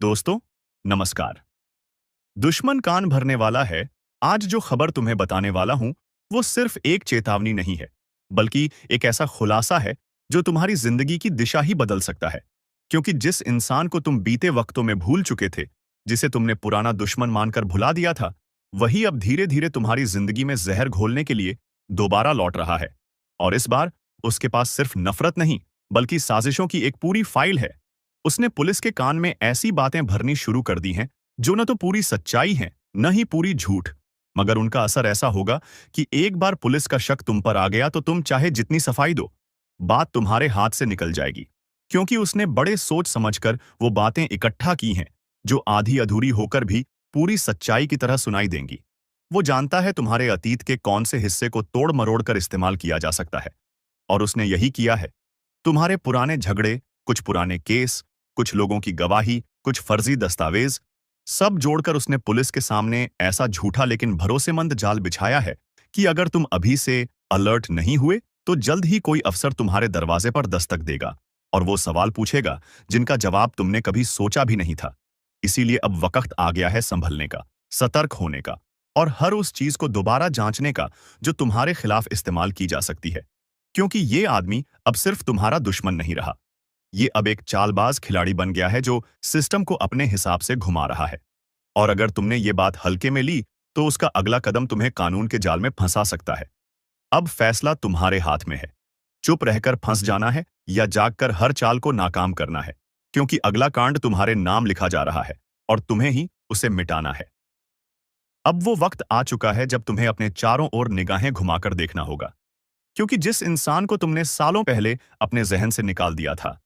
दोस्तों, नमस्कार। दुश्मन कान भरने वाला है। आज जो खबर तुम्हें बताने वाला हूं, वो सिर्फ एक चेतावनी नहीं है, बल्कि एक ऐसा खुलासा है जो तुम्हारी जिंदगी की दिशा ही बदल सकता है। क्योंकि जिस इंसान को तुम बीते वक्तों में भूल चुके थे, जिसे तुमने पुराना दुश्मन मानकर भुला दिया था, वही अब धीरे धीरे तुम्हारी जिंदगी में जहर घोलने के लिए दोबारा लौट रहा है। और इस बार उसके पास सिर्फ नफरत नहीं, बल्कि साजिशों की एक पूरी फाइल है। उसने पुलिस के कान में ऐसी बातें भरनी शुरू कर दी हैं जो न तो पूरी सच्चाई है, न ही पूरी झूठ। मगर उनका असर ऐसा होगा कि एक बार पुलिस का शक तुम पर आ गया तो तुम चाहे जितनी सफाई दो, बात तुम्हारे हाथ से निकल जाएगी। क्योंकि उसने बड़े सोच समझकर वो बातें इकट्ठा की हैं जो आधी अधूरी होकर भी पूरी सच्चाई की तरह सुनाई देंगी। वो जानता है तुम्हारे अतीत के कौन से हिस्से को तोड़ मरोड़ कर इस्तेमाल किया जा सकता है, और उसने यही किया है। तुम्हारे पुराने झगड़े, कुछ पुराने केस, कुछ लोगों की गवाही, कुछ फर्जी दस्तावेज, सब जोड़कर उसने पुलिस के सामने ऐसा झूठा लेकिन भरोसेमंद जाल बिछाया है कि अगर तुम अभी से अलर्ट नहीं हुए तो जल्द ही कोई अफसर तुम्हारे दरवाजे पर दस्तक देगा और वो सवाल पूछेगा जिनका जवाब तुमने कभी सोचा भी नहीं था। इसीलिए अब वक्त आ गया है संभलने का, सतर्क होने का, और हर उस चीज को दोबारा जांचने का जो तुम्हारे खिलाफ इस्तेमाल की जा सकती है। क्योंकि ये आदमी अब सिर्फ तुम्हारा दुश्मन नहीं रहा, ये अब एक चालबाज खिलाड़ी बन गया है जो सिस्टम को अपने हिसाब से घुमा रहा है। और अगर तुमने ये बात हल्के में ली तो उसका अगला कदम तुम्हें कानून के जाल में फंसा सकता है। अब फैसला तुम्हारे हाथ में है, चुप रहकर फंस जाना है या जागकर हर चाल को नाकाम करना है। क्योंकि अगला कांड तुम्हारे नाम लिखा जा रहा है और तुम्हें ही उसे मिटाना है। अब वो वक्त आ चुका है जब तुम्हें अपने चारों ओर निगाहें घुमाकर देखना होगा। क्योंकि जिस इंसान को तुमने सालों पहले अपने जहन से निकाल दिया था,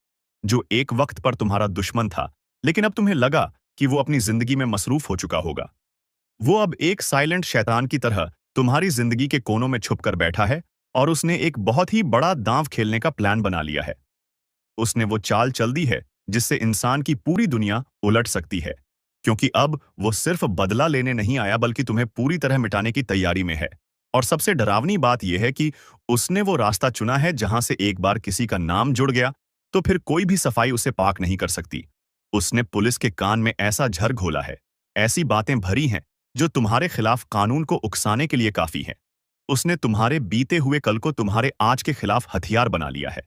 जो एक वक्त पर तुम्हारा दुश्मन था, लेकिन अब तुम्हें लगा कि वो अपनी जिंदगी में मसरूफ हो चुका होगा, वो अब एक साइलेंट शैतान की तरह तुम्हारी जिंदगी के कोनों में छुपकर बैठा है और उसने एक बहुत ही बड़ा दांव खेलने का प्लान बना लिया है। उसने वो चाल चल दी है जिससे इंसान की पूरी दुनिया उलट सकती है। क्योंकि अब वो सिर्फ बदला लेने नहीं आया, बल्कि तुम्हें पूरी तरह मिटाने की तैयारी में है। और सबसे डरावनी बात यह है कि उसने वो रास्ता चुना है जहां से एक बार किसी का नाम जुड़ गया तो फिर कोई भी सफाई उसे पाक नहीं कर सकती। उसने पुलिस के कान में ऐसा झर घोला है, ऐसी बातें भरी हैं जो तुम्हारे खिलाफ कानून को उकसाने के लिए काफी हैं। उसने तुम्हारे बीते हुए कल को तुम्हारे आज के खिलाफ हथियार बना लिया है।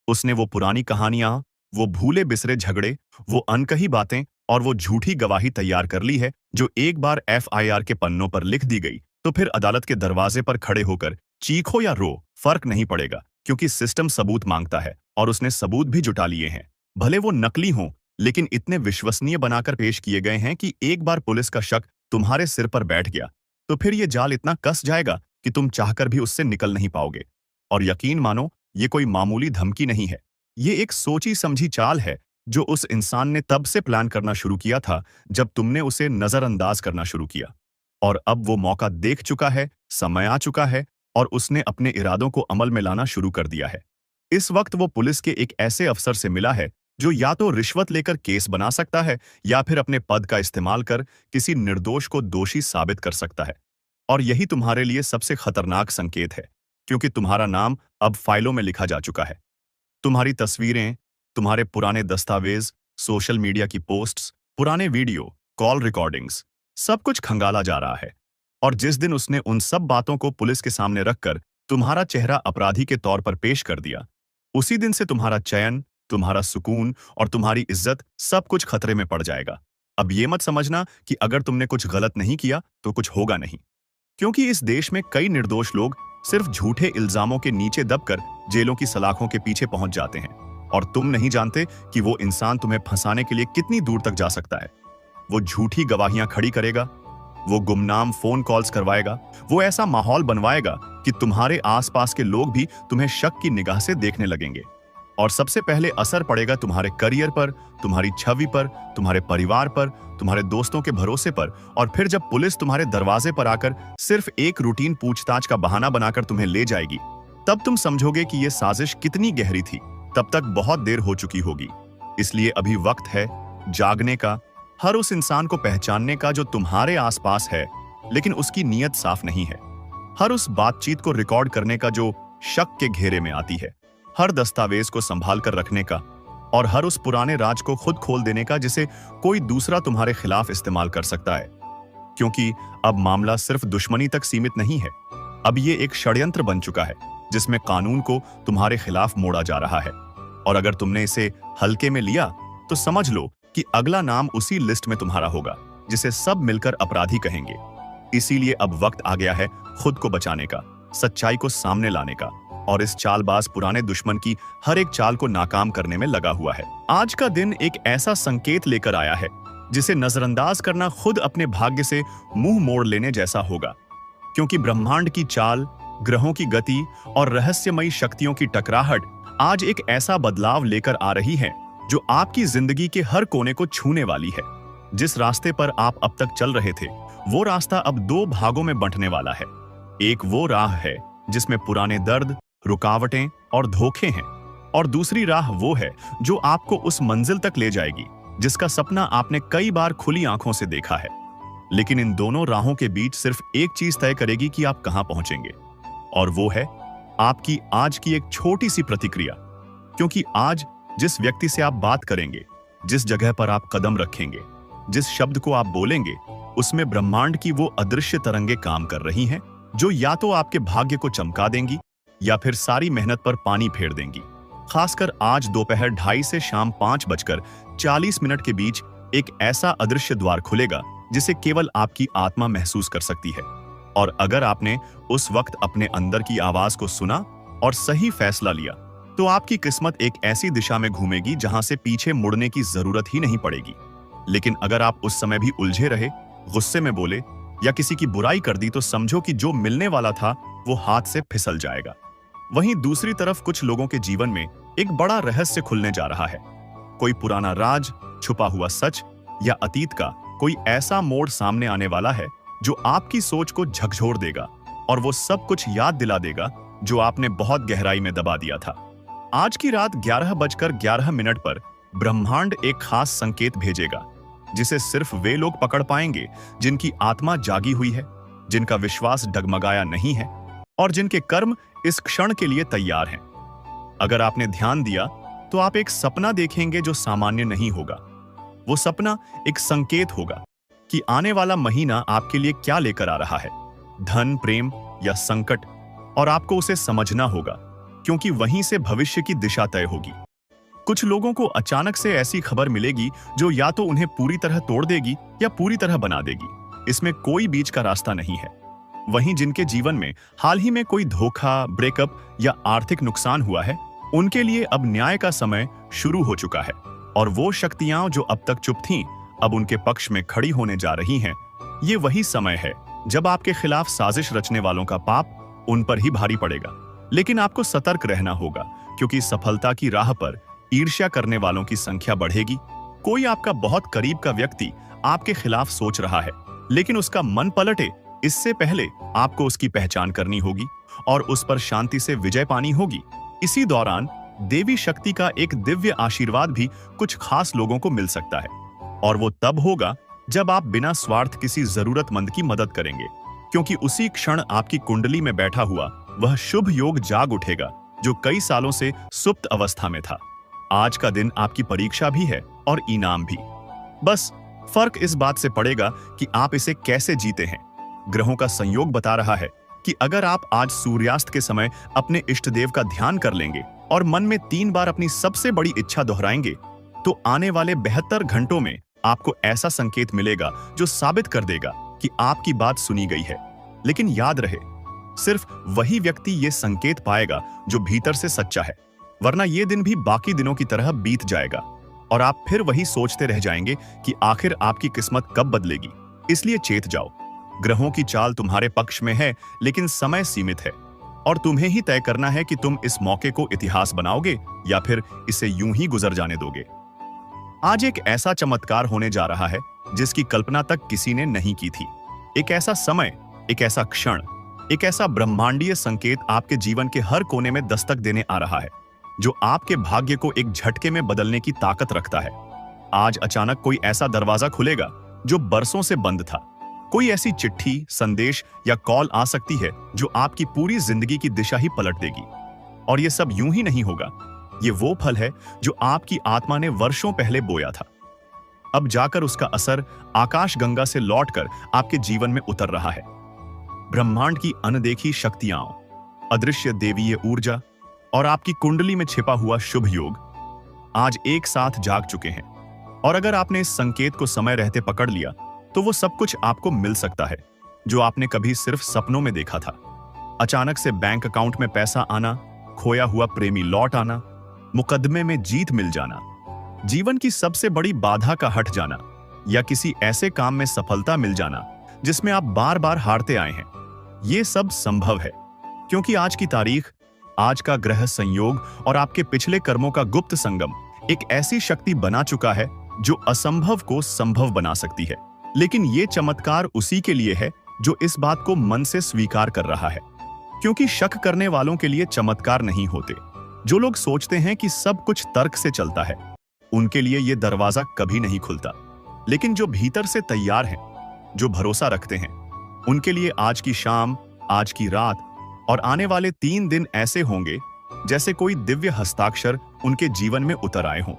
उसने वो पुरानी कहानियां, वो भूले बिसरे झगड़े, वो अनकही बातें और वो झूठी गवाही तैयार कर ली है जो एक बार एफआईआर के पन्नों पर लिख दी गई तो फिर अदालत के दरवाजे पर खड़े होकर चीखो या रो, फर्क नहीं पड़ेगा। क्योंकि सिस्टम सबूत मांगता है और उसने सबूत भी जुटा लिए हैं। भले वो नकली हों, लेकिन इतने विश्वसनीय बनाकर पेश किए गए हैं कि एक बार पुलिस का शक तुम्हारे सिर पर बैठ गया तो फिर ये जाल इतना कस जाएगा कि तुम चाहकर भी उससे निकल नहीं पाओगे। और यकीन मानो, ये कोई मामूली धमकी नहीं है, ये एक सोची समझी चाल है जो उस इंसान ने तब से प्लान करना शुरू किया था जब तुमने उसे नजरअंदाज करना शुरू किया। और अब वो मौका देख चुका है, समय आ चुका है, और उसने अपने इरादों को अमल में लाना शुरू कर दिया है। इस वक्त वो पुलिस के एक ऐसे अफसर से मिला है जो या तो रिश्वत लेकर केस बना सकता है या फिर अपने पद का इस्तेमाल कर किसी निर्दोष को दोषी साबित कर सकता है। और यही तुम्हारे लिए सबसे खतरनाक संकेत है, क्योंकि तुम्हारा नाम अब फाइलों में लिखा जा चुका है। तुम्हारी तस्वीरें, तुम्हारे पुराने दस्तावेज, सोशल मीडिया की पोस्ट्स, पुराने वीडियो, कॉल रिकॉर्डिंग्स, सब कुछ खंगाला जा रहा है। और जिस दिन उसने उन सब बातों को पुलिस के सामने रखकर तुम्हारा चेहरा अपराधी के तौर पर पेश कर दिया, उसी दिन से तुम्हारा चयन, तुम्हारा सुकून और तुम्हारी इज्जत सब कुछ खतरे में पड़ जाएगा। अब ये मत समझना कि अगर तुमने कुछ गलत नहीं किया तो कुछ होगा नहीं। क्योंकि इस देश में कई निर्दोष लोग सिर्फ झूठे इल्जामों के नीचे दबकर जेलों की सलाखों के पीछे पहुंच जाते हैं, और तुम नहीं जानते कि वो इंसान तुम्हें फंसाने के लिए कितनी दूर तक जा सकता है। वो झूठी गवाहियां खड़ी करेगा, वो गुमनाम फोन कॉल्स करवाएगा, वो ऐसा माहौल बनवाएगा कि तुम्हारे आसपास के लोग भी तुम्हें शक की निगाह से देखने लगेंगे। और सबसे पहले असर पड़ेगा तुम्हारे करियर पर, तुम्हारी छवि पर, तुम्हारे परिवार पर, तुम्हारे दोस्तों के भरोसे पर। और फिर जब पुलिस तुम्हारे दरवाजे पर आकर सिर्फ एक रूटीन पूछताछ का बहाना बनाकर तुम्हें ले जाएगी, तब तुम समझोगे कि यह साजिश कितनी गहरी थी। तब तक बहुत देर हो चुकी होगी। इसलिए अभी वक्त है जागने का, हर उस इंसान को पहचानने का जो तुम्हारे आसपास है लेकिन उसकी नीयत साफ नहीं है, हर उस बातचीत को रिकॉर्ड करने का जो शक के घेरे में आती है, हर दस्तावेज को संभाल कर रखने का, और हर उस पुराने राज को खुद खोल देने का जिसे कोई दूसरा तुम्हारे खिलाफ इस्तेमाल कर सकता है। क्योंकि अब मामला सिर्फ दुश्मनी तक सीमित नहीं है, अब ये एक षड्यंत्र बन चुका है जिसमें कानून को तुम्हारे खिलाफ मोड़ा जा रहा है। और अगर तुमने इसे हल्के में लिया तो समझ लो कि अगला नाम उसी लिस्ट में तुम्हारा होगा जिसे सब मिलकर अपराधी कहेंगे। इसीलिए अब वक्त आ गया है खुद को बचाने का, सच्चाई को सामने लाने का, और इस चालबाज पुराने दुश्मन की हर एक चाल को नाकाम करने में लगा हुआ है। आज का दिन एक ऐसा संकेत लेकर आया है जिसे नजरअंदाज करना खुद अपने भाग्य से मुंह मोड़ लेने जैसा होगा। क्योंकि ब्रह्मांड की चाल, ग्रहों की गति और रहस्यमयी शक्तियों की टकराहट आज एक ऐसा बदलाव लेकर आ रही है जो आपकी जिंदगी के हर कोने को छूने वाली है। जिस रास्ते पर आप अब तक चल रहे थे वो रास्ता अब दो भागों में बंटने वाला है। एक वो राह है जिसमें पुराने दर्द, रुकावटें और धोखे हैं, और दूसरी राह वो है जो आपको उस मंजिल तक ले जाएगी जिसका सपना आपने कई बार खुली आंखों से देखा है। लेकिन इन दोनों राहों के बीच सिर्फ एक चीज तय करेगी कि आप कहां पहुंचेंगे, और वो है आपकी आज की एक छोटी सी प्रतिक्रिया। क्योंकि आज जिस व्यक्ति से आप बात करेंगे, जिस जगह पर आप कदम रखेंगे, जिस शब्द को आप बोलेंगे, उसमें ब्रह्मांड की वो अदृश्य तरंगे काम कर रही हैं जो या तो आपके भाग्य को चमका देंगी या फिर सारी मेहनत पर पानी फेर देंगी। खासकर आज दोपहर 2:30 से शाम 5:40 के बीच एक ऐसा अदृश्य द्वार खुलेगा जिसे केवल आपकी आत्मा महसूस कर सकती है। और अगर आपने उस वक्त अपने अंदर की आवाज को सुना और सही फैसला लिया तो आपकी किस्मत एक ऐसी दिशा में घूमेगी जहां से पीछे मुड़ने की जरूरत ही नहीं पड़ेगी। लेकिन अगर आप उस समय भी उलझे रहे, गुस्से में बोले या किसी की बुराई कर दी तो समझो कि जो मिलने वाला था वो हाथ से फिसल जाएगा। वहीं दूसरी तरफ कुछ लोगों के जीवन में एक बड़ा रहस्य खुलने जा रहा है। कोई पुराना राज, छुपा हुआ सच या अतीत का कोई ऐसा मोड़ सामने आने वाला है जो आपकी सोच को झकझोर देगा और वो सब कुछ याद दिला देगा जो आपने बहुत गहराई में दबा दिया था। आज की रात 11:11 पर ब्रह्मांड एक खास संकेत भेजेगा जिसे सिर्फ वे लोग पकड़ पाएंगे जिनकी आत्मा जागी हुई है, जिनका विश्वास डगमगाया नहीं है और जिनके कर्म इस क्षण के लिए तैयार हैं। अगर आपने ध्यान दिया तो आप एक सपना देखेंगे जो सामान्य नहीं होगा। वो सपना एक संकेत होगा कि आने वाला महीना आपके लिए क्या लेकर आ रहा है, धन, प्रेम या संकट, और आपको उसे समझना होगा क्योंकि वहीं से भविष्य की दिशा तय होगी। कुछ लोगों को अचानक से ऐसी खबर मिलेगी जो या तो उन्हें पूरी तरह तोड़ देगी या पूरी तरह बना देगी। इसमें कोई बीच का रास्ता नहीं है। वहीं जिनके जीवन में हाल ही में कोई धोखा, ब्रेकअप या आर्थिक नुकसान हुआ है, उनके लिए अब न्याय का समय शुरू हो चुका है और वो शक्तियां जो अब तक चुप थीं, अब उनके पक्ष में खड़ी होने जा रही हैं। ये वही समय है जब आपके खिलाफ साजिश रचने वालों का पाप उन पर ही भारी पड़ेगा। लेकिन आपको सतर्क रहना होगा क्योंकि सफलता की राह पर ईर्ष्या करने वालों की संख्या बढ़ेगी। कोई आपका बहुत करीब का व्यक्ति आपके खिलाफ सोच रहा है, लेकिन उसका मन पलटे इससे पहले आपको उसकी पहचान करनी होगी और उस पर शांति से विजय पानी होगी। इसी दौरान देवी शक्ति का एक दिव्य आशीर्वाद भी कुछ खास लोगों को मिल सकता है, और वो तब होगा जब आप बिना स्वार्थ किसी जरूरतमंद की मदद करेंगे, क्योंकि उसी क्षण आपकी कुंडली में बैठा हुआ वह शुभ योग जाग उठेगा जो कई सालों से सुप्त अवस्था में था। आज का दिन आपकी परीक्षा भी है और इनाम भी। बस फर्क इस बात से पड़ेगा कि आप इसे कैसे जीते हैं। ग्रहों का संयोग बता रहा है कि अगर आप आज सूर्यास्त के समय अपने इष्ट देव का ध्यान कर लेंगे और मन में 3 बार अपनी सबसे बड़ी इच्छा दोहराएंगे तो आने वाले 72 घंटों में आपको ऐसा संकेत मिलेगा जो साबित कर देगा कि आपकी बात सुनी गई है। लेकिन याद रहे, सिर्फ वही व्यक्ति ये संकेत पाएगा जो भीतर से सच्चा है, वरना ये दिन भी बाकी दिनों की तरह बीत जाएगा और आप फिर वही सोचते रह जाएंगे कि आखिर आपकी किस्मत कब बदलेगी। इसलिए चेत जाओ, ग्रहों की चाल तुम्हारे पक्ष में है, लेकिन समय सीमित है और तुम्हें ही तय करना है कि तुम इस मौके को इतिहास बनाओगे या फिर इसे यूं ही गुजर जाने दोगे। आज एक ऐसा चमत्कार होने जा रहा है जिसकी कल्पना तक किसी ने नहीं की थी। एक ऐसा समय, एक ऐसा क्षण, एक ऐसा ब्रह्मांडीय संकेत आपके जीवन के हर कोने में दस्तक देने आ रहा है जो आपके भाग्य को एक झटके में बदलने की ताकत रखता है। आज अचानक कोई ऐसा दरवाजा खुलेगा जो बरसों से बंद था। कोई ऐसी चिट्ठी, संदेश या कॉल आ सकती है जो आपकी पूरी जिंदगी की दिशा ही पलट देगी। और ये सब यूं ही नहीं होगा। ये वो फल है जो आपकी आत्मा ने वर्षों पहले बोया था। अब जाकर उसका असर आकाशगंगा से लौटकर आपके जीवन में उतर रहा है। ब्रह्मांड की अनदेखी शक्तियां, अदृश्य देवीय ऊर्जा और आपकी कुंडली में छिपा हुआ शुभ योग आज एक साथ जाग चुके हैं। और अगर आपने इस संकेत को समय रहते पकड़ लिया तो वो सब कुछ आपको मिल सकता है जो आपने कभी सिर्फ सपनों में देखा था। अचानक से बैंक अकाउंट में पैसा आना, खोया हुआ प्रेमी लौट आना, मुकदमे में जीत मिल जाना, जीवन की सबसे बड़ी बाधा का हट जाना या किसी ऐसे काम में सफलता मिल जाना जिसमें आप बार बार हारते आए हैं। ये सब संभव है क्योंकि आज की तारीख, आज का ग्रह संयोग और आपके पिछले कर्मों का गुप्त संगम एक ऐसी शक्ति बना चुका है जो असंभव को संभव बना सकती है। लेकिन ये चमत्कार उसी के लिए है जो इस बात को मन से स्वीकार कर रहा है, क्योंकि शक करने वालों के लिए चमत्कार नहीं होते। जो लोग सोचते हैं कि सब कुछ तर्क से चलता है, उनके लिए यह दरवाजा कभी नहीं खुलता। लेकिन जो भीतर से तैयार हैं, जो भरोसा रखते हैं, उनके लिए आज की शाम, आज की रात और आने वाले 3 दिन ऐसे होंगे जैसे कोई दिव्य हस्ताक्षर उनके जीवन में उतर आए हों।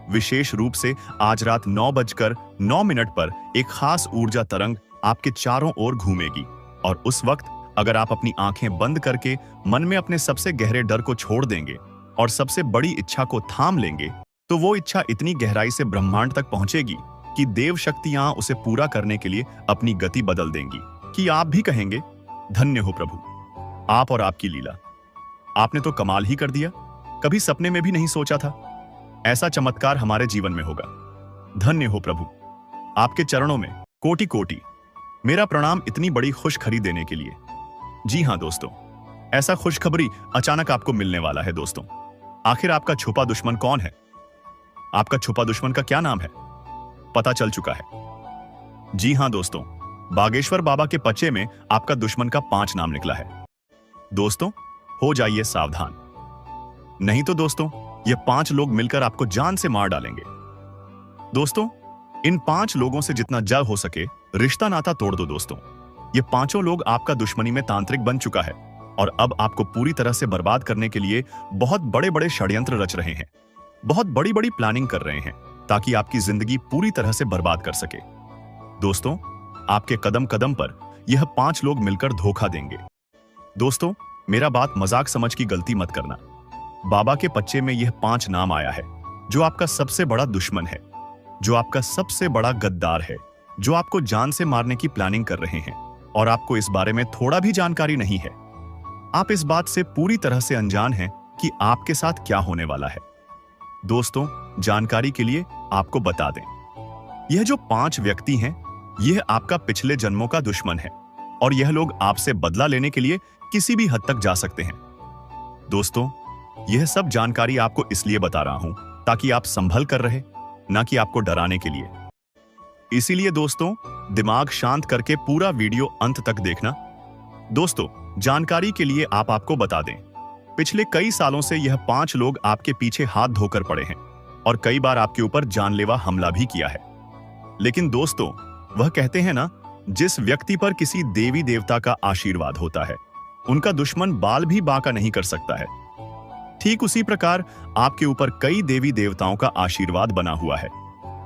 विशेष रूप से आज रात 9:09 पर एक खास ऊर्जा तरंग आपके चारों ओर घूमेगी और उस वक्त अगर आप अपनी आंखें बंद करके मन में अपने सबसे गहरे डर को छोड़ देंगे और सबसे बड़ी इच्छा को थाम लेंगे, तो वो इच्छा इतनी गहराई से ब्रह्मांड तक पहुंचेगी कि देव शक्तियां उसे पूरा करने के लिए अपनी गति बदल देंगी कि आप भी कहेंगे, धन्य हो प्रभु, आप और आपकी लीला, आपने तो कमाल ही कर दिया, कभी सपने में भी नहीं सोचा था ऐसा चमत्कार हमारे जीवन में होगा। धन्य हो प्रभु, आपके चरणों में कोटि कोटि मेरा प्रणाम इतनी बड़ी खुशखबरी देने के लिए। जी हां दोस्तों, ऐसा खुशखबरी अचानक आपको मिलने वाला है दोस्तों। आखिर आपका छुपा दुश्मन कौन है? आपका छुपा दुश्मन का क्या नाम है? पता चल चुका है। जी हां दोस्तों, बागेश्वर बाबा के पचे में आपका दुश्मन का 5 नाम निकला है। दोस्तों, हो जाइए सावधान, नहीं तो दोस्तों ये 5 लोग मिलकर आपको जान से मार डालेंगे। दोस्तों, इन 5 लोगों से जितना जल्द हो सके रिश्ता नाता तोड़ दो दोस्तों। ये 5 लोग आपका दुश्मनी में तांत्रिक बन चुका है और अब आपको पूरी तरह से बर्बाद करने के लिए बहुत बड़े बड़े षड्यंत्र रच रहे हैं, बहुत बड़ी बड़ी प्लानिंग कर रहे हैं ताकि आपकी जिंदगी पूरी तरह से बर्बाद कर सके। दोस्तों, आपके कदम कदम पर यह 5 लोग मिलकर धोखा देंगे। दोस्तों, मेरा बात मजाक समझ की गलती मत करना। बाबा के पच्चे में यह 5 नाम आया है जो आपका सबसे बड़ा दुश्मन है, जो आपका सबसे बड़ा गद्दार है, जो आपको जान से मारने की प्लानिंग कर रहे हैं और आपको इस बारे में थोड़ा भी जानकारी नहीं है। आप इस बात से पूरी तरह से अनजान हैं कि आपके साथ क्या होने वाला है। दोस्तों, जानकारी के लिए आपको बता दें, यह जो 5 व्यक्ति हैं, यह आपका पिछले जन्मों का दुश्मन है और यह लोग आपसे बदला लेने के लिए किसी भी हद तक जा सकते हैं। दोस्तों, यह सब जानकारी आपको इसलिए बता रहा हूं ताकि आप संभल कर रहे, ना कि आपको डराने के लिए। इसीलिए दोस्तों, दिमाग शांत करके पूरा वीडियो अंत तक देखना। दोस्तों, जानकारी के लिए आपको बता दें, पिछले कई सालों से यह 5 लोग आपके पीछे हाथ धोकर पड़े हैं और कई बार आपके ऊपर जानलेवा हमला भी किया है। लेकिन दोस्तों, वह कहते हैं ना, जिस व्यक्ति पर किसी देवी देवता का आशीर्वाद होता है, उनका दुश्मन बाल भी बांका नहीं कर सकता है। ठीक उसी प्रकार आपके ऊपर कई देवी देवताओं का आशीर्वाद बना हुआ है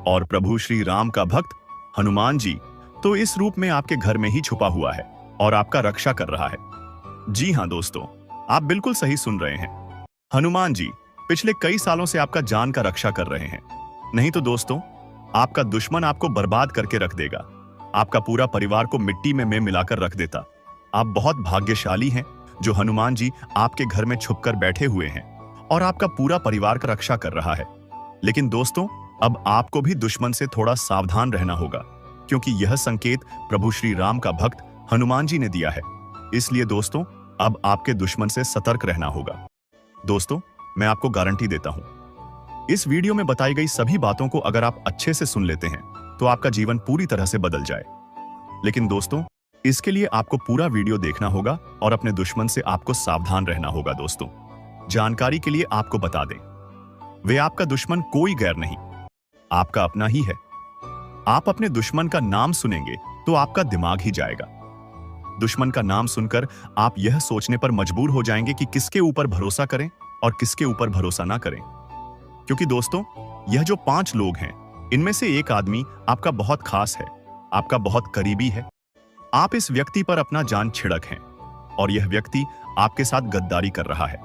और प्रभु श्री राम का भक्त हनुमान जी तो इस रूप में आपके घर में ही छुपा हुआ है और आपका रक्षा कर रहा है। जी हां दोस्तों, आप बिल्कुल सही सुन रहे हैं। हनुमान जी पिछले कई सालों से आपका जान का रक्षा कर रहे हैं। नहीं तो दोस्तों, आपका दुश्मन आपको बर्बाद करके रख देगा, आपका पूरा परिवार को मिट्टी में मिलाकर रख देता। आप बहुत भाग्यशाली हैं जो हनुमान जी आपके घर में छुपकर बैठे हुए हैं और आपका पूरा परिवार का रक्षा कर रहा है। लेकिन दोस्तों, अब आपको भी दुश्मन से थोड़ा सावधान रहना होगा, क्योंकि यह संकेत प्रभु श्री राम का भक्त हनुमान जी ने दिया है। इसलिए दोस्तों, अब आपके दुश्मन से सतर्क रहना होगा। दोस्तों, मैं आपको गारंटी देता हूं, इस वीडियो में बताई गई सभी बातों को अगर आप अच्छे से सुन लेते हैं तो आपका जीवन पूरी तरह से बदल जाए। लेकिन दोस्तों, इसके लिए आपको पूरा वीडियो देखना होगा और अपने दुश्मन से आपको सावधान रहना होगा। दोस्तों, जानकारी के लिए आपको बता दें, वे आपका दुश्मन कोई गैर नहीं, आपका अपना ही है। आप अपने दुश्मन का नाम सुनेंगे तो आपका दिमाग ही जाएगा। दुश्मन का नाम सुनकर आप यह सोचने पर मजबूर हो जाएंगे कि किसके ऊपर भरोसा करें और किसके ऊपर भरोसा ना करें। क्योंकि दोस्तों, यह जो 5 लोग हैं, इनमें से एक आदमी आपका बहुत खास है, आपका बहुत करीबी है। आप इस व्यक्ति पर अपना जान छिड़क हैं और यह व्यक्ति आपके साथ गद्दारी कर रहा है।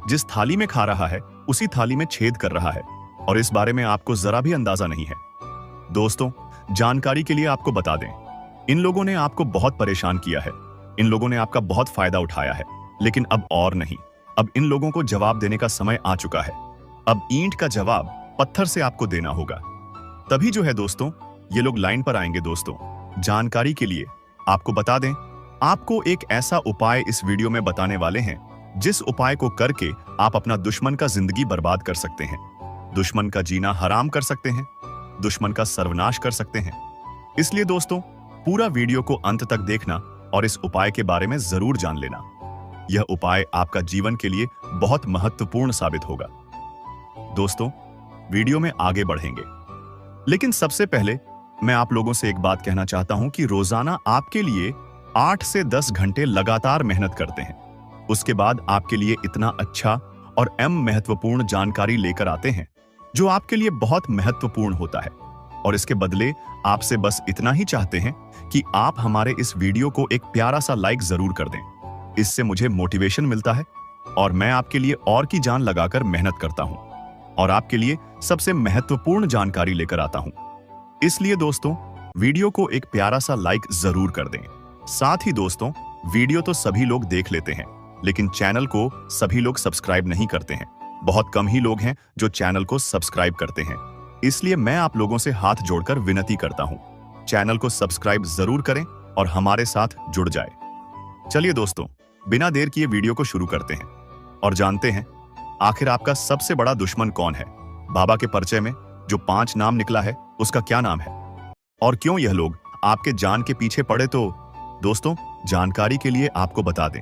जिस थाली में खा रहा है, उसी थाली में छेद कर रहा है और इस बारे में आपको जरा भी अंदाजा नहीं है। दोस्तों, जानकारी के लिए आपको बता दें, इन लोगों ने आपको बहुत परेशान किया है, इन लोगों ने आपका बहुत फायदा उठाया है, लेकिन अब और नहीं। अब इन लोगों को जवाब देने का समय आ चुका है। अब ईंट का जवाब पत्थर से आपको देना होगा। तभी जो है दोस्तों, ये लोग लाइन पर आएंगे। दोस्तों, जानकारी के लिए आपको बता दें, आपको एक ऐसा उपाय इस वीडियो में बताने वाले हैं, जिस उपाय को करके आप अपना दुश्मन का जिंदगी बर्बाद कर सकते हैं, दुश्मन का जीना हराम कर सकते हैं, दुश्मन का सर्वनाश कर सकते हैं। इसलिए दोस्तों, पूरा वीडियो को अंत तक देखना और इस उपाय के बारे में जरूर जान लेना। यह उपाय आपका जीवन के लिए बहुत महत्वपूर्ण साबित होगा। दोस्तों, वीडियो में आगे बढ़ेंगे, लेकिन सबसे पहले मैं आप लोगों से एक बात कहना चाहता हूं कि रोजाना आपके लिए 8 से 10 घंटे लगातार मेहनत करते हैं। उसके बाद आपके लिए इतना अच्छा और महत्वपूर्ण जानकारी लेकर आते हैं, जो आपके लिए बहुत महत्वपूर्ण होता है। और इसके बदले आपसे बस इतना ही चाहते हैं कि आप हमारे इस वीडियो को एक प्यारा सा लाइक जरूर कर दें। इससे मुझे मोटिवेशन मिलता है और मैं आपके लिए और की जान लगाकर मेहनत करता हूं और आपके लिए सबसे महत्वपूर्ण जानकारी लेकर आता हूं। इसलिए दोस्तों, वीडियो को एक प्यारा सा लाइक जरूर कर दें। साथ ही दोस्तों, वीडियो तो सभी लोग देख लेते हैं, लेकिन चैनल को सभी लोग सब्सक्राइब नहीं करते हैं। बहुत कम ही लोग हैं जो चैनल को सब्सक्राइब करते हैं। इसलिए मैं आप लोगों से हाथ जोड़कर विनती करता हूं, चैनल को सब्सक्राइब जरूर करें और हमारे साथ जुड़ जाए। चलिए दोस्तों, बिना देर किए वीडियो को शुरू करते हैं और जानते हैं आखिर आपका सबसे बड़ा दुश्मन कौन है। बाबा के परिचय में जो 5 नाम निकला है, उसका क्या नाम है और क्यों यह लोग आपके जान के पीछे पड़े। तो दोस्तों, जानकारी के लिए आपको बता दें,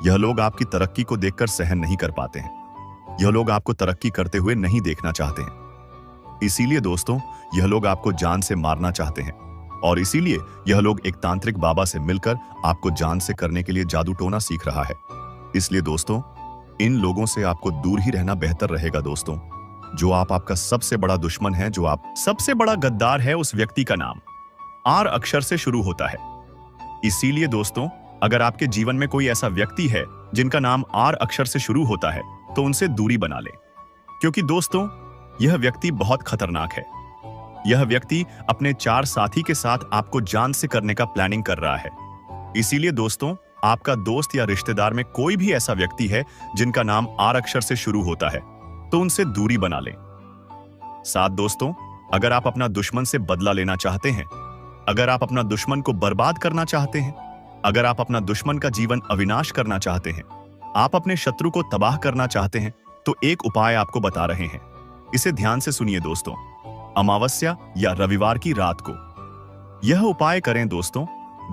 यह लोग आपकी तरक्की को देखकर सहन नहीं कर पाते हैं। यह लोग आपको तरक्की करते हुए नहीं देखना चाहते हैं। इसीलिए दोस्तों, यह लोग आपको जान से मारना चाहते हैं और इसीलिए यह लोग एक तांत्रिक बाबा से मिलकर आपको जान से करने के लिए जादू टोना सीख रहा है। इसलिए दोस्तों, इन लोगों से आपको दूर ही रहना बेहतर रहेगा। दोस्तों, जो आपका सबसे बड़ा दुश्मन है, जो आप सबसे बड़ा गद्दार है, उस व्यक्ति का नाम आर अक्षर से शुरू होता है। इसीलिए दोस्तों, अगर आपके जीवन में कोई ऐसा व्यक्ति है जिनका नाम आर अक्षर से शुरू होता है, तो उनसे दूरी बना ले, क्योंकि दोस्तों, यह व्यक्ति बहुत खतरनाक है। यह व्यक्ति अपने 4 साथी के साथ आपको जान से करने का प्लानिंग कर रहा है। इसीलिए दोस्तों, आपका दोस्त या रिश्तेदार में कोई भी ऐसा व्यक्ति है जिनका नाम आर अक्षर से शुरू होता है, तो उनसे दूरी बना लें। साथ दोस्तों, अगर आप अपना दुश्मन से बदला लेना चाहते हैं, अगर आप अपना दुश्मन को बर्बाद करना चाहते हैं, अगर आप अपना दुश्मन का जीवन अविनाश करना चाहते हैं, आप अपने शत्रु को तबाह करना चाहते हैं, तो एक उपाय आपको बता रहे हैं। इसे ध्यान से सुनिए दोस्तों। अमावस्या या रविवार की रात को यह उपाय करें दोस्तों।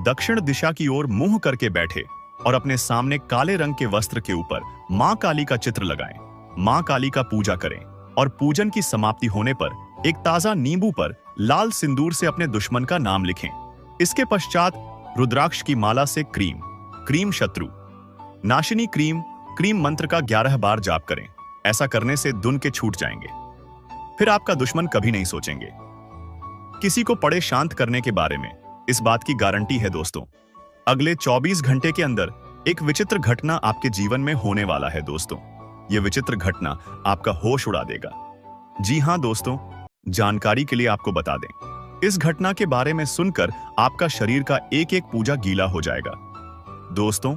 दक्षिण दिशा की ओर मुंह करके बैठे और अपने सामने काले रंग के वस्त्र के ऊपर मां काली का चित्र लगाएं। मां काली का पूजा करें और पूजन की समाप्ति होने पर एक ताजा नींबू पर लाल सिंदूर से अपने दुश्मन का नाम लिखें। इसके पश्चात रुद्राक्ष की माला से क्रीम शत्रु नाशिनी क्रीम मंत्र का 11 बार जाप करें। ऐसा करने से दुन के छूट जाएंगे। फिर आपका दुश्मन कभी नहीं सोचेंगे। किसी को पड़े शांत करने के बारे में इस बात की गारंटी है दोस्तों, अगले 24 घंटे के अंदर एक विचित्र घटना आपके जीवन में होने वाला है। दोस्तों, यह विचित्र घटना आपका होश उड़ा देगा। जी हां दोस्तों, जानकारी के लिए आपको बता दें, इस घटना के बारे में सुनकर आपका शरीर का एक एक पूजा गीला हो जाएगा। दोस्तों,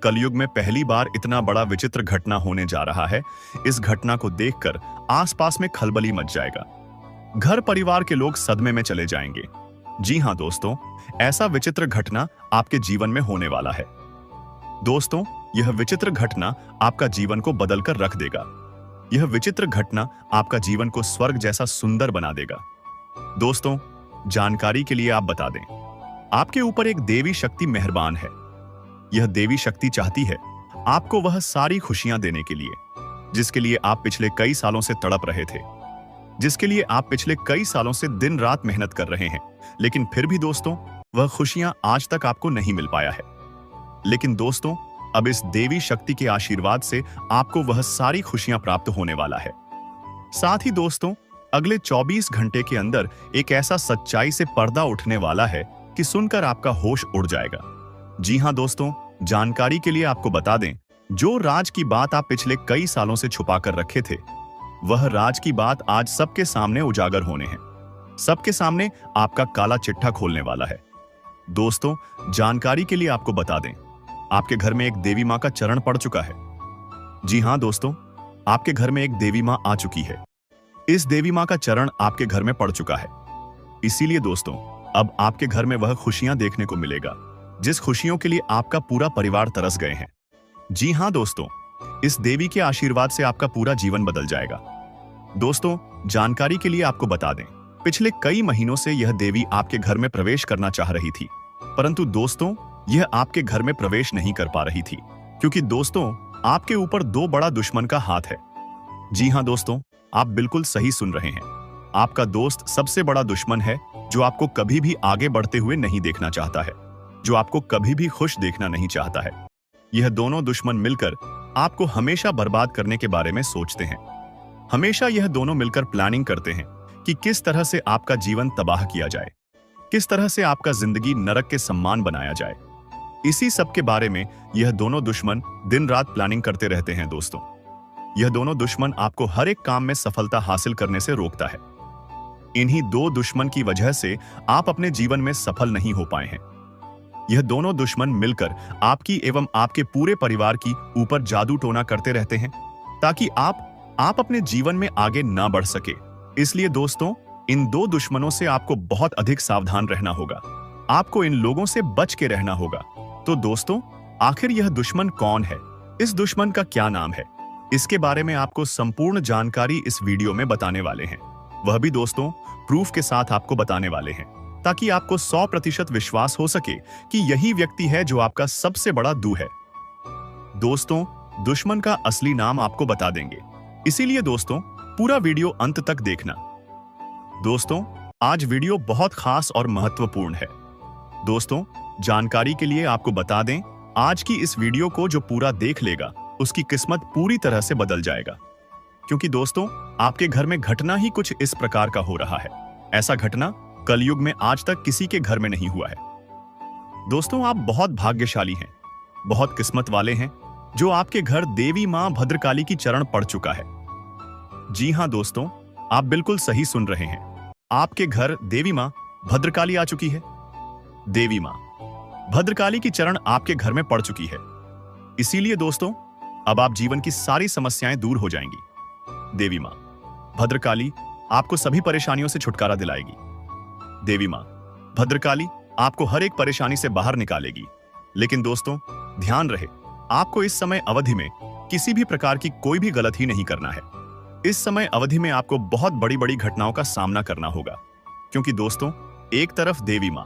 कलयुग में पहली बार इतना बड़ा विचित्र घटना होने जा रहा है। इस घटना को देखकर आसपास में खलबली मच जाएगा। घर परिवार के लोग सदमे में चले जाएंगे। जी हां दोस्तों, ऐसा विचित्र घटना आपके जीवन में होने वाला है। दोस्तों, यह विचित्र घटना आपका जीवन को बदलकर रख देगा। यह विचित्र घटना आपका जीवन को स्वर्ग जैसा सुंदर बना देगा। दोस्तों, जानकारी के लिए आप बता दें, आपके ऊपर एक देवी शक्ति मेहरबान है। यह देवी शक्ति चाहती है आपको वह सारी खुशियां देने के लिए, जिसके लिए आप पिछले कई सालों से तड़प रहे थे, जिसके लिए आप पिछले कई सालों से दिन रात मेहनत कर रहे हैं, लेकिन फिर भी दोस्तों, वह खुशियां आज तक आपको नहीं मिल पाया है। लेकिन दोस्तों, अब इस देवी शक्ति के आशीर्वाद से आपको वह सारी खुशियां प्राप्त होने वाला है। साथ ही दोस्तों, अगले 24 घंटे के अंदर एक ऐसा सच्चाई से पर्दा उठने वाला है कि सुनकर आपका होश उड़ जाएगा। जी हां दोस्तों, जानकारी के लिए आपको बता दें, जो राज की बात आप पिछले कई सालों से छुपा कर रखे थे, वह राज की बात आज सबके सामने उजागर होने हैं। सबके सामने आपका काला चिट्ठा खोलने वाला है। दोस्तों, जानकारी के लिए आपको बता दें, आपके घर में एक देवी मां का चरण पड़ चुका है। जी हां दोस्तों, आपके घर में एक देवी मां आ चुकी है। इस देवी मां का चरण आपके घर में पड़ चुका है। इसीलिए दोस्तों, अब आपके घर में वह खुशियां देखने को मिलेगा जिस खुशियों के लिए आपका पूरा परिवार तरस गए हैं। जी हां दोस्तों, इस देवी के आशीर्वाद से आपका पूरा जीवन बदल जाएगा। दोस्तों, जानकारी के लिए आपको बता दें, पिछले कई महीनों से यह देवी आपके घर में प्रवेश करना चाह रही थी, परंतु दोस्तों, यह आपके घर में प्रवेश नहीं कर पा रही थी क्योंकि दोस्तों, आपके ऊपर दो बड़ा दुश्मन का हाथ है। जी हां दोस्तों, आप बिल्कुल सही सुन रहे हैं। आपका दोस्त सबसे बड़ा दुश्मन है जो आपको कभी भी आगे बढ़ते हुए नहीं देखना चाहता है, जो आपको कभी भी खुश देखना नहीं चाहता है। यह दोनों दुश्मन मिलकर आपको हमेशा बर्बाद करने के बारे में सोचते हैं। हमेशा यह दोनों मिलकर प्लानिंग करते हैं कि किस तरह से आपका जीवन तबाह किया जाए, किस तरह से आपका जिंदगी नरक के सम्मान बनाया जाए। इसी सब के बारे में यह दोनों दुश्मन दिन रात प्लानिंग करते रहते हैं। दोस्तों, यह दोनों दुश्मन आपको हर एक काम में सफलता हासिल करने से रोकता है। इन्हीं दो दुश्मन की वजह से आप अपने जीवन में सफल नहीं हो पाए हैं। यह दोनों दुश्मन मिलकर आपकी एवं आपके पूरे परिवार की ऊपर जादू टोना करते रहते हैं ताकि आप अपने जीवन में आगे ना बढ़ सके। इसलिए दोस्तों, इन दो दुश्मनों से आपको बहुत अधिक सावधान रहना होगा। आपको इन लोगों से बच के रहना होगा। तो दोस्तों, आखिर यह दुश्मन कौन है? इस दुश्मन का क्या नाम है? इसके बारे में आपको संपूर्ण जानकारी इस वीडियो में बताने वाले हैं। वह भी दोस्तों प्रूफ के साथ आपको बताने वाले हैं ताकि आपको 100% विश्वास हो सके कि यही व्यक्ति है जो आपका सबसे बड़ा दू है। दोस्तों, दुश्मन का असली नाम आपको बता देंगे, इसीलिए दोस्तों पूरा वीडियो अंत तक देखना। दोस्तों, आज वीडियो बहुत खास और महत्वपूर्ण है। दोस्तों, जानकारी के लिए आपको बता दें, आज की इस वीडियो को जो पूरा देख लेगा उसकी किस्मत पूरी तरह से बदल जाएगा, क्योंकि दोस्तों आपके घर में घटना ही कुछ इस प्रकार का हो रहा है। ऐसा घटना कलयुग में आज तक किसी के घर में नहीं हुआ है। दोस्तों, आप बहुत भाग्यशाली हैं, बहुत किस्मत वाले हैं जो आपके घर देवी मां भद्रकाली की चरण पड़ चुका है। जी हां दोस्तों, आप बिल्कुल सही सुन रहे हैं। आपके घर देवी मां भद्रकाली आ चुकी है। देवी मां भद्रकाली की चरण आपके घर में पड़ चुकी है। इसीलिए दोस्तों, अब आप जीवन की सारी समस्याएं दूर हो जाएंगी। देवी मां भद्रकाली आपको सभी परेशानियों से छुटकारा दिलाएगी। देवी मां भद्रकाली आपको हर एक परेशानी से बाहर निकालेगी। लेकिन दोस्तों, ध्यान रहे, आपको इस समय अवधि में किसी भी प्रकार की कोई भी गलती नहीं करना है। इस समय अवधि में आपको बहुत बड़ी बड़ी घटनाओं का सामना करना होगा, क्योंकि दोस्तों, एक तरफ देवी मां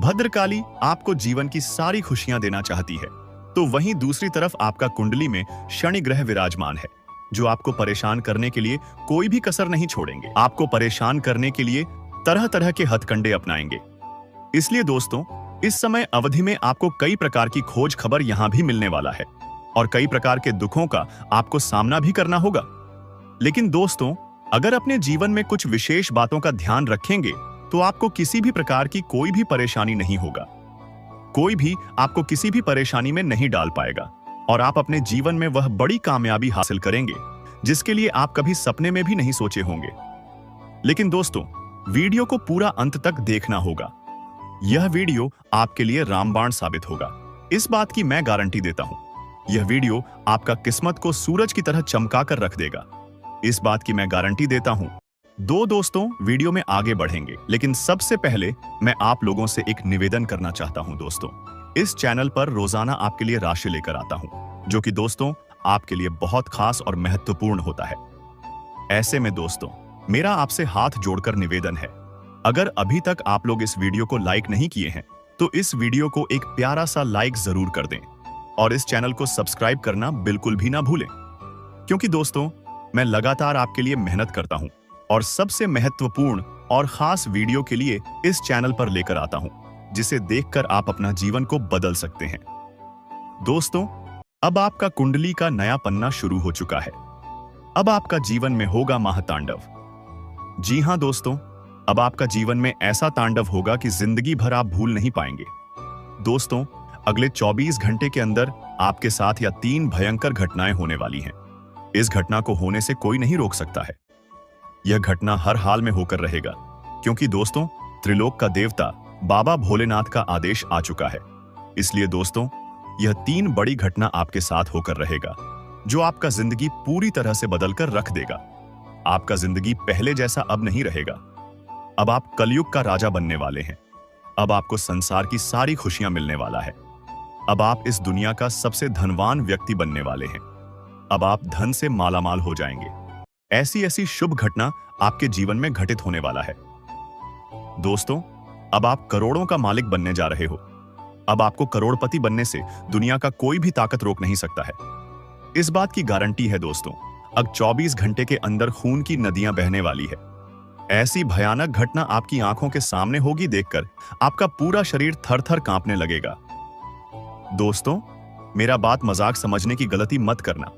भद्रकाली आपको जीवन की सारी खुशियां देना चाहती है, तो वहीं दूसरी तरफ आपका कुंडली में शनि ग्रह विराजमान है, जो आपको परेशान करने के लिए कोई भी कसर नहीं छोड़ेंगे। आपको परेशान करने के लिए तरह तरह के हथकंडे अपनाएंगे। इसलिए दोस्तों, इस समय अवधि में आपको कई प्रकार की खोज खबर यहां भी मिलने वाला है और कई प्रकार के दुखों का आपको सामना भी करना होगा। लेकिन दोस्तों, अगर अपने जीवन में कुछ विशेष बातों का ध्यान रखेंगे तो आपको किसी भी प्रकार की कोई भी परेशानी नहीं होगा। कोई भी आपको किसी भी परेशानी में नहीं डाल पाएगा और आप अपने जीवन में वह बड़ी कामयाबी हासिल करेंगे जिसके लिए आप कभी सपने में भी नहीं सोचे होंगे। लेकिन दोस्तों, वीडियो को पूरा अंत तक देखना होगा। यह वीडियो आपके लिए रामबाण साबित होगा, इस बात की मैं गारंटी देता हूं। यह वीडियो आपका किस्मत को सूरज की तरह चमका कर रख देगा, इस बात की मैं गारंटी देता हूं। दोस्तों, वीडियो में आगे बढ़ेंगे, लेकिन सबसे पहले मैं आप लोगों से एक निवेदन करना चाहता हूं। दोस्तों, इस चैनल पर रोजाना आपके लिए राशि लेकर आता हूं, जो कि दोस्तों आपके लिए बहुत खास और महत्वपूर्ण होता है। ऐसे में दोस्तों, मेरा आपसे हाथ जोड़कर निवेदन है, अगर अभी तक आप लोग इस वीडियो को लाइक नहीं किए हैं तो इस वीडियो को एक प्यारा सा लाइक जरूर कर दें और इस चैनल को सब्सक्राइब करना बिल्कुल भी ना भूलें, क्योंकि दोस्तों मैं लगातार आपके लिए मेहनत करता हूं और सबसे महत्वपूर्ण और खास वीडियो के लिए इस चैनल पर लेकर आता हूं, जिसे देखकर आप अपना जीवन को बदल सकते हैं। दोस्तों, अब आपका कुंडली का नया पन्ना शुरू हो चुका है। अब आपका जीवन में होगा महातांडव। जी हां दोस्तों, अब आपका जीवन में ऐसा तांडव होगा कि जिंदगी भर आप भूल नहीं पाएंगे। दोस्तों, अगले 24 घंटे के अंदर आपके साथ या 3 भयंकर घटनाएं होने वाली हैं। इस घटना को होने से कोई नहीं रोक सकता है। यह घटना हर हाल में होकर रहेगा, क्योंकि दोस्तों, त्रिलोक का देवता बाबा भोलेनाथ का आदेश आ चुका है। इसलिए दोस्तों, यह 3 बड़ी घटना आपके साथ होकर रहेगा, जो आपका जिंदगी पूरी तरह से बदलकर रख देगा। आपका जिंदगी पहले जैसा अब नहीं रहेगा। अब आप कलयुग का राजा बनने वाले हैं। अब आपको संसार की सारी खुशियां मिलने वाला है। अब आप इस दुनिया का सबसे धनवान व्यक्ति बनने वाले हैं। अब आप धन से मालामाल हो जाएंगे। ऐसी ऐसी शुभ घटना आपके जीवन में घटित होने वाला है। दोस्तों, अब आप करोड़ों का मालिक बनने जा रहे हो। अब आपको करोड़पति बनने से दुनिया का कोई भी ताकत रोक नहीं सकता है। इस बात की गारंटी है दोस्तों, अब 24 घंटे के अंदर खून की नदियां बहने वाली है। ऐसी भयानक घटना आपकी आंखों के सामने होगी, देखकर आपका पूरा शरीर थर-थर कांपने लगेगा। दोस्तों, मेरा बात मजाक समझने की गलती मत करना।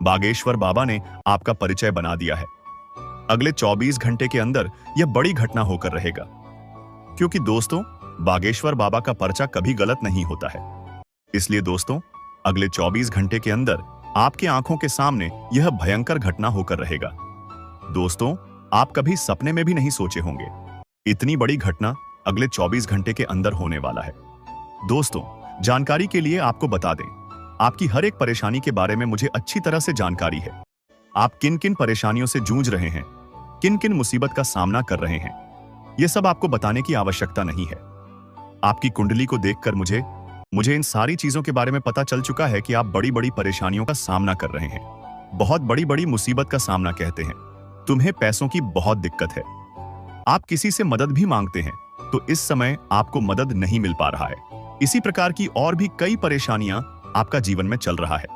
बागेश्वर बाबा ने आपका परिचय बना दिया है। अगले 24 घंटे के अंदर यह बड़ी घटना होकर रहेगा, क्योंकि दोस्तों, बागेश्वर बाबा का पर्चा कभी गलत नहीं होता है। इसलिए दोस्तों, अगले 24 घंटे के अंदर आपके आंखों के सामने यह भयंकर घटना होकर रहेगा। दोस्तों, आप कभी सपने में भी नहीं सोचे होंगे, इतनी बड़ी घटना अगले 24 घंटे के अंदर होने वाला है। दोस्तों, जानकारी के लिए आपको बता दें, आपकी हर एक परेशानी के बारे में मुझे अच्छी तरह से जानकारी है। आप किन किन परेशानियों से जूझ रहे हैं, किन किन मुसीबत का सामना कर रहे हैं, यह सब आपको बताने की आवश्यकता नहीं है। आपकी कुंडली को देखकर मुझे इन सारी चीजों के बारे में पता चल चुका है कि आप बड़ी बड़ी परेशानियों का सामना कर रहे हैं। बहुत बड़ी बड़ी मुसीबत का सामना कहते हैं। तुम्हें पैसों की बहुत दिक्कत है। आप किसी से मदद भी मांगते हैं, तो इस समय आपको मदद नहीं मिल पा रहा है। इसी प्रकार की और भी कई परेशानियां आपका जीवन में चल रहा है।